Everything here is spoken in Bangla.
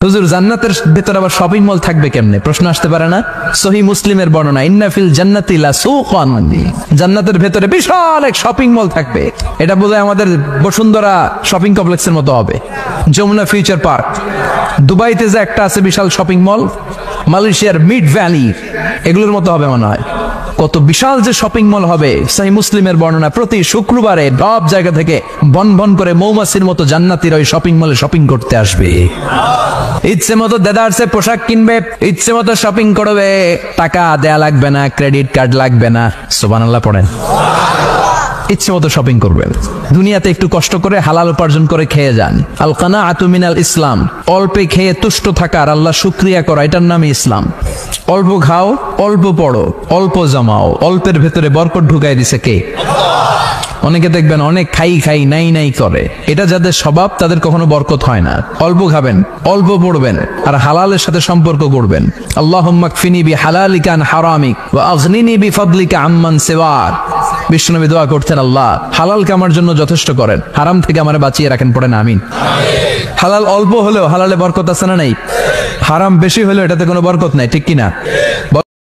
হুজুর জান্নাতের ভেতরে আবার শপিং মল থাকবে কেমনে? প্রশ্ন আসতে পারে না? সহিহ মুসলিমের বর্ণনা, ইন্না ফিল জান্নাতি লাসুকান, জান্নাতের ভেতরে বিশাল এক শপিং মল থাকবে। এটা বোধহয় আমাদের বসুন্ধরা শপিং কমপ্লেক্সের মতো হবে, যমুনা ফিউচার পার্ক। দুবাইতে যে একটা আছে বিশাল শপিং মল, মালয়েশিয়ার মিড ভ্যালি, এগুলোর মতো হবে মনে হয়। কত বিশাল যে শপিং মল হবে। সহিহ মুসলিমের বর্ণনা, প্রতি শুক্রবারে সব জায়গা থেকে বন বন করে মৌমাছির মতো জান্নাতীরা ওই শপিং মলে শপিং করতে আসবে। ইচ্ছে মতো দেদারসে পোশাক কিনবে, ইচ্ছে মতো শপিং করবে, টাকা দেয়া লাগবে না, ক্রেডিট কার্ড লাগবে না। সুবহানাল্লাহ পড়েন। ইচ্ছে মতো শপিং করবেন। দুনিয়াতে একটু কষ্ট করে হালাল উপার্জন করে খেয়ে যান। আল কানাআতু মিনাল ইসলাম, অল্পে খেয়ে তুষ্ট থাকার, আল্লাহ শুকরিয়া করা, এটার নামই ইসলাম। অল্প খাও, অল্প পড়ো, অল্প জমাও, অল্পের ভেতরে বরকত ঢুকাই দিছে কে? অনেকে দেখবেন অনেক খাই খাই নাই নাই করে, এটা যাদের স্বভাব তাদের কখনো বরকত হয় না। অল্প খাবেন, অল্প পড়বেন, আর হালালের সাথে সম্পর্ক করবেন। আল্লাহুম্মা কফিনি বিহালালিকা আন হারামিক ওয়া আগনিনি বিফাদলিকা আম্মান সিওয়াক। বিষ্ণুনবী দোয়া করতেন, আল্লাহ হালালকে আমার জন্য যথেষ্ট করেন, হারাম থেকে আমারে বাঁচিয়ে রাখেন। পড়েন আমিন। হালাল অল্প হলেও হালালে বরকত আছে না নাই? হারাম বেশি হলেও এটাতে কোনো বরকত নাই, ঠিক কিনা?